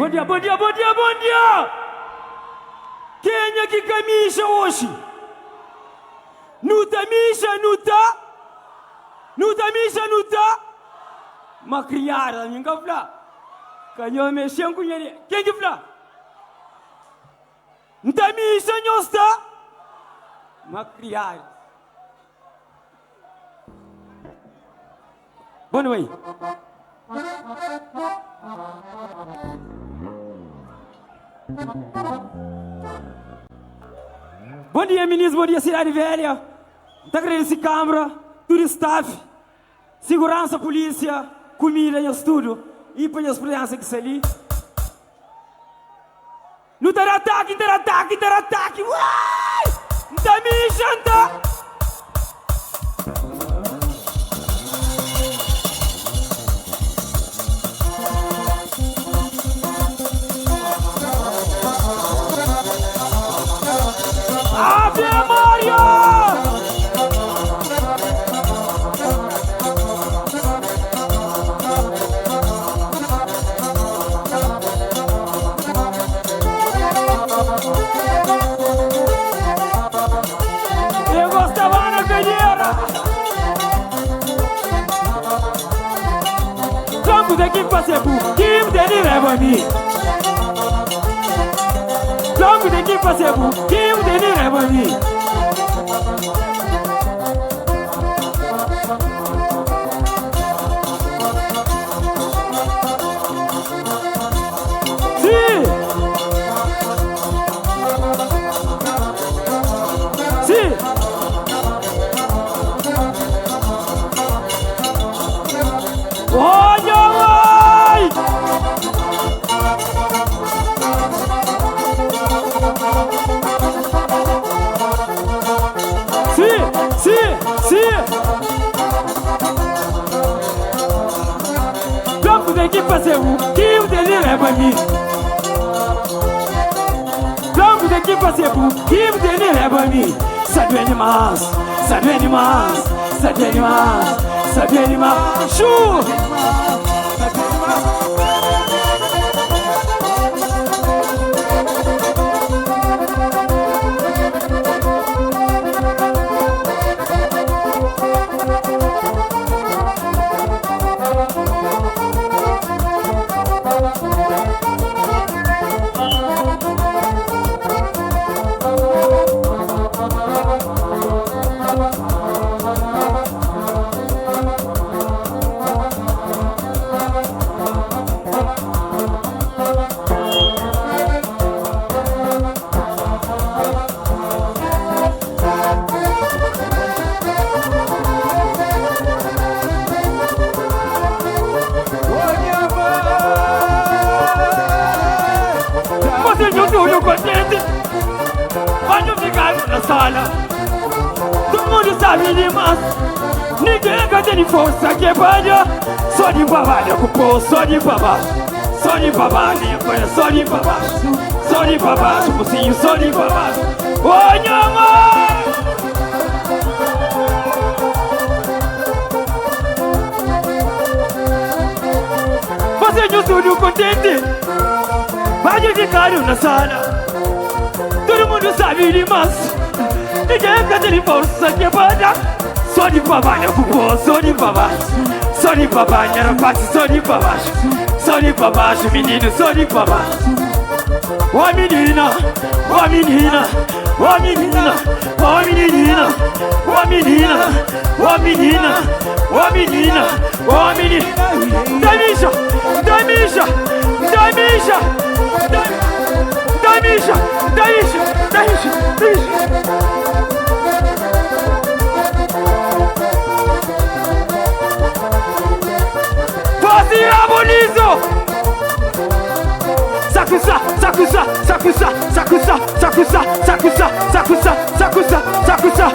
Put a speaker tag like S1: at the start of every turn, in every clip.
S1: dia, bom dia, bom dia, bom dia! Quem é que caminha hoje? Nuta, misha, nuta? Nuta, misha, nuta? Ma criara, ninguém fala. Canhão mexendo com ele. Quem que fala? Nuta, misha, nhosta? Ma criara. Boa noite. Bom dia, ministro. Bom dia, cidade velha. Tá querendo esse câmara, tudo staff, segurança, polícia, comida e estudo. E para as crianças que estão ali. Não terá ataque, terá ataque, terá ataque. Uai! Não tá me janta. Ave Maria! Eu gostava na galera. Campo daqui para ser burro, que me dele leva a mim. Campo daqui para ser burro, que me dele leva a mim. Daqui para ser burro, que o dele leva a mim. Campo daqui para ser burro, que o dele leva a mim. Sabe animais, sabe animais, sabe animais, sabe animais. Chu! Todo mundo sabe demais. Ninguém tem força que pode. Só de babalha com o povo, só de babalha. Só de babalha, só de babalha. Só de babalha, mocinho, só de babalha. Ô, minha mãe! Você de estúdio contente. Vai ficar na sala. Todo mundo sabe demais. Ninguém tem força que pode. Só de babalha com o povo, só de babalha. Só de babalha, rapaz, só de babalha. Só de babalha, menino, só de babalha. Ó menina, ó menina, ó menina, ó menina, ó menina, ó menina, ó menina, ó menina. Dá mija, dá mija, dá mija, dá mija, dá mija, dá mija, dá mija. Abonizo! Sakusa, sakusa, sakusa, sakusa, sakusa, sakusa, sakusa, sakusa, sakusa.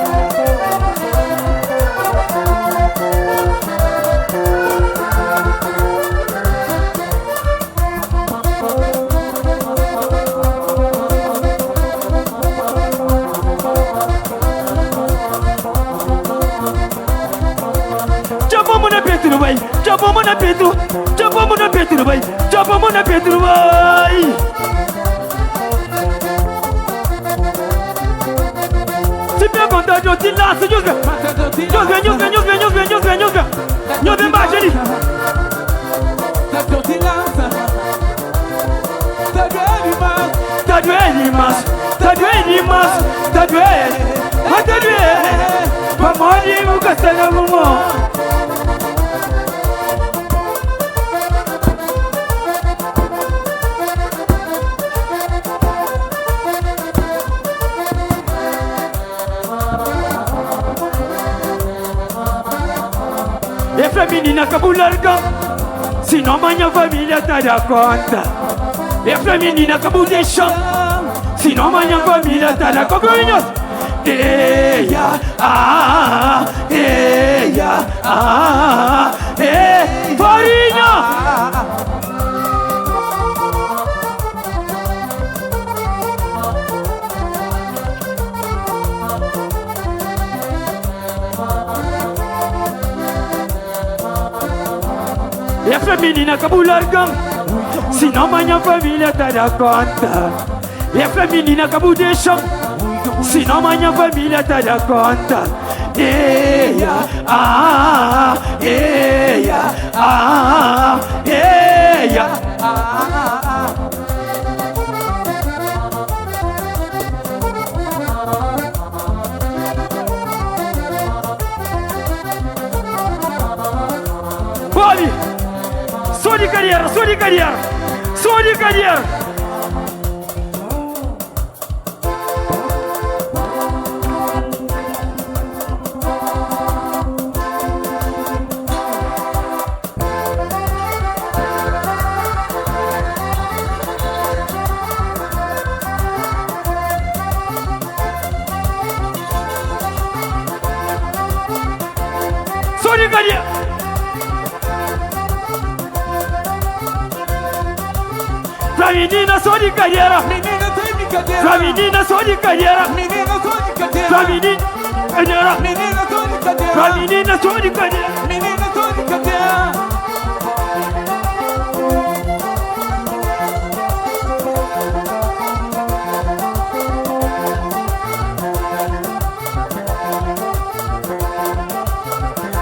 S1: Jabomona Petru, vai. Jabomona Petru, vai. Jabomona Petru, vai. Matadoti lance, nyuzbe mbajeli.
S2: Matadoti lance.
S1: Tadwe pamodi mukasana mumo. E feminina kabularga, sino manya famiglia tada conta. E feminina kabudesha, sino manya famiglia tada cogoños. Eya, Farinha. E feminina kabularga, sino manya famiglia tada conta. E feminina kabudesha, sino manya famiglia tada conta. Eya, Bobby, sou de carreira. Menina, sou de carreira.
S2: Menina, tem brincadeira.
S1: Pra menina, sou de carreira.
S2: Menina, tô de cadeira.
S1: Pra menina, carreira.
S2: Menina, tô de cadeira.
S1: Pra menina, sou de carreira.
S2: Menina, tô de cadeira.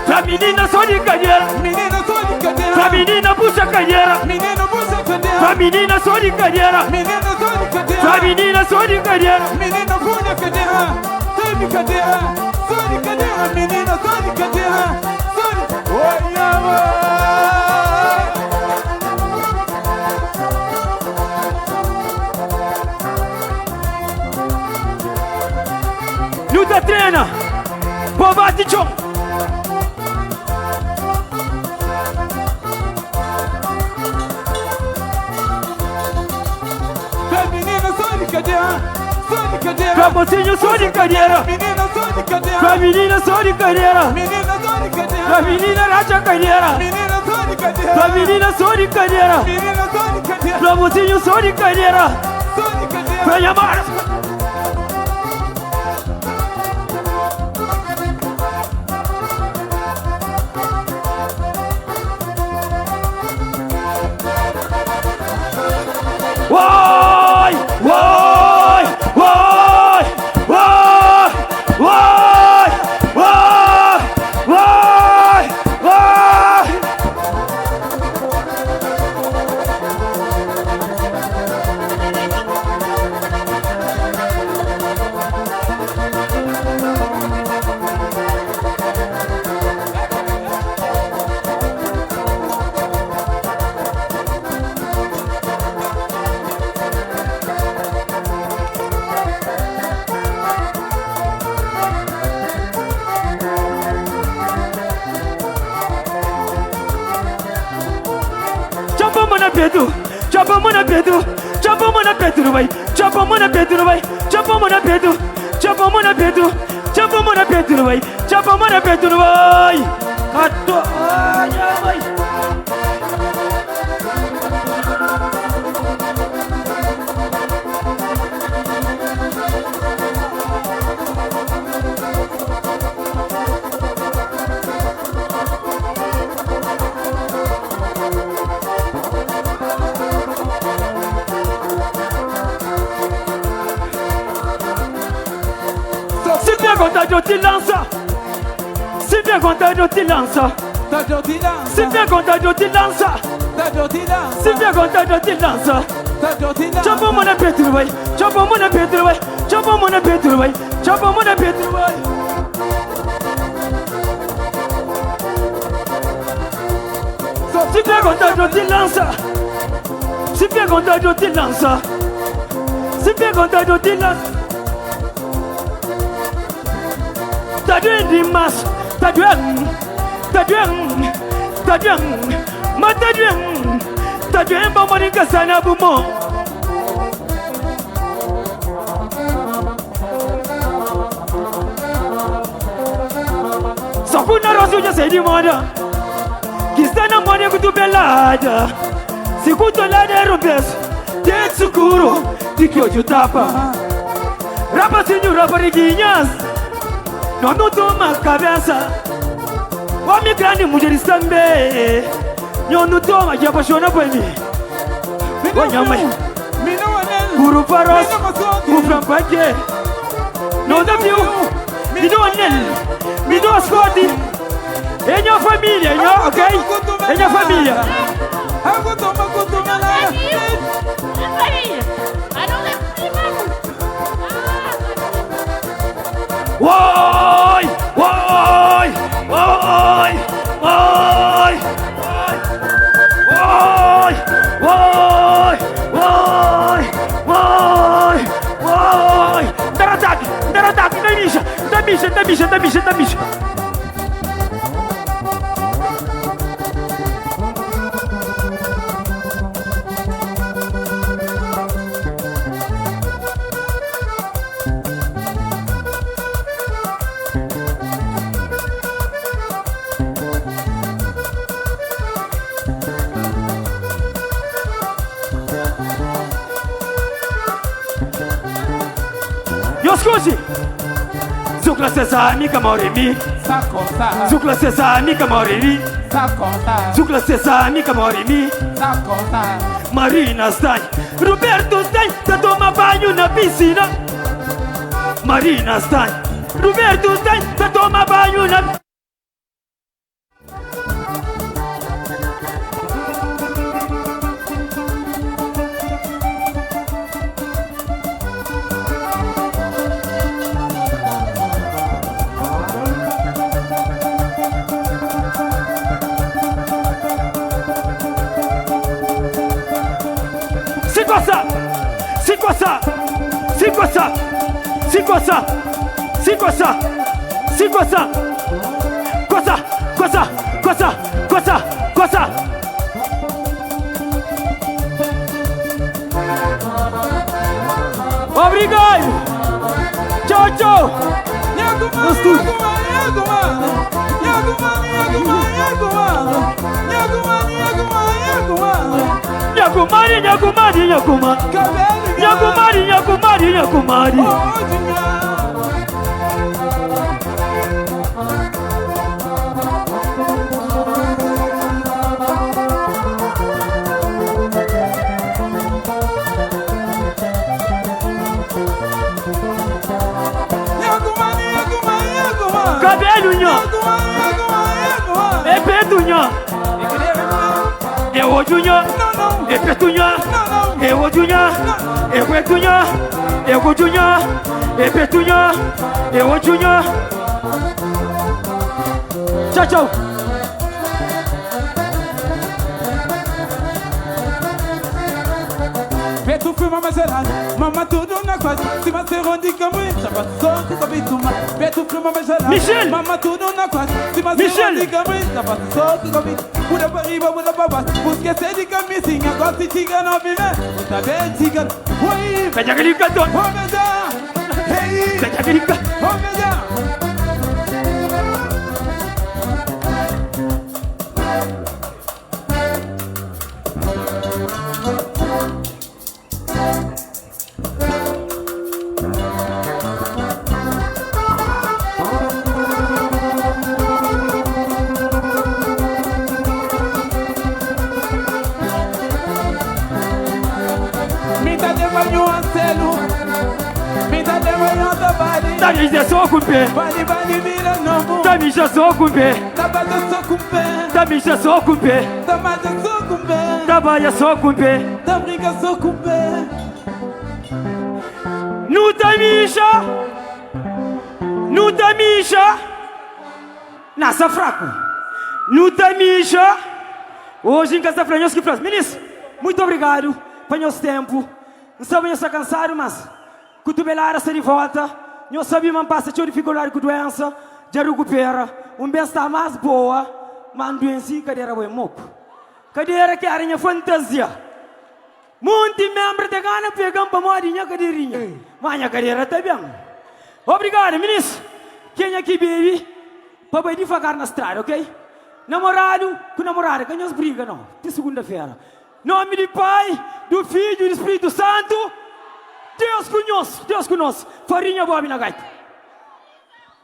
S1: Pra menina, sou de carreira.
S2: Menina, tô de cadeira.
S1: Pra menina, puxa carreira.
S2: Menina, puxa cadeira.
S1: Pra menina, sou de carreira.
S2: Menina, tô de cadeira.
S1: Pra menina, sou de carreira.
S2: Menina, puxa cadeira. Tô de cadeira. Sou de cadeira. Menina, tô de cadeira. Sou de... Oi, amor.
S1: Luta treina. Bobate chão. Pra mocinho, sou de carreira.
S2: Menina, sou de cadeira.
S1: Pra menina, sou de carreira.
S2: Menina, sou de cadeira.
S1: Pra menina, racha carreira.
S2: Menina, sou de cadeira.
S1: Pra menina, sou de carreira.
S2: Menina, sou de cadeira.
S1: Pra mocinho, sou de carreira.
S2: Sou de cadeira.
S1: Pra Yamara. Vai, vai, vai, vai, vai, vai, vai, vai. Pedro, chapa mana Pedro, chapa mana Pedro vai, chapa mana Pedro vai, chapa mana Pedro, chapa mana Pedro, chapa mana Pedro vai, chapa mana Pedro vai. Cato, ai vai. contato ti lanza. Si bien contato ti lanza. Si bien contato ti lanza. Si bien contato ti lanza. Chapa mona Petru vai. Chapa mona Petru vai. Chapa mona Petru vai. Chapa mona Petru vai. Si bien contato ti lanza. Si bien contato ti lanza. Si bien contato ti lanza. Taduen dimas. Taduen. Taduen. Taduen. Ma taduen. Taduen ba monika sana bumo. Sakuna rosu ya sedi moda. Kistana mone kutubelada. Sikutolada rubes. Tetsukuro. Dikyo jutapa. Rapa senhora bariguinhas. Não toma cabeça. O me grande mulher também. Não toma que apaixona por mim. Olha mãe. Guru Faros. O Frampaque. Não dá viu. Me dá anel. Me dá Scotty. É minha família, ok? É minha família. Oi, oi, oi, oi, oi, oi, oi, oi, oi. Dar ataque, da bicha. Scusi, Zucla Sesami Camorimi, Zucla Sesami Camorimi, Zucla Sesami Camorimi, Marina Stai, Roberto Stai, da toma banho na piscina. Marina Stai, Roberto Stai, da toma banho na piscina. Coça. Obrigado. Tchau. Nhagumari. Cabelho, é pedunha, é ojunha, é petunha, é ojunha, é petunha, é ojunha, é petunha, é ojunha. Tchau.
S2: Petu fui mama gelada, mama tudo na quase. Se você ronde caminho, chama só que sabe tomar. Petu fui mama gelada,
S1: Michel,
S2: mama tudo na quase. Se você ronde caminho, chama só que sabe. Muda para riba, muda para baixo. Esquecer de camisinha, gosta de cigano, filé. Muda bem cigano. Oi,
S1: pede aquele cantor.
S2: Vamos dar. Hey,
S1: pede aquele cantor.
S2: Vamos dar. Me dá de manhã da bali.
S1: Da minha só com pé.
S2: Bali, bali, vira novo.
S1: Da minha só com pé.
S2: Da bata só com pé.
S1: Da minha só com pé.
S2: Da mata só com pé.
S1: Da baia só com pé.
S2: Da briga só com pé.
S1: No tamisha. No tamisha. Nasa fraco. No tamisha. Hoje em casa franhos que faz. Ministro, muito obrigado por nosso tempo. Não sabemos se cansado, mas cotovelara se de volta. Não sabemos passar de dificuldade com doença. Já recupera. Bem-estar mais boa. Mas doença cadeira é moco. Cadeira que era minha fantasia. Muitos membros de Gana pegam para morinha cadeirinha. Mas a cadeira está bem. Obrigado, ministro. Quem aqui, baby? Para ir devagar na estrada, ok? Namorado com namorada, que não se briga, não. De segunda-feira. Nome do Pai, do Filho e do Espírito Santo. Deus conosco. Farinha boa, minha gaita.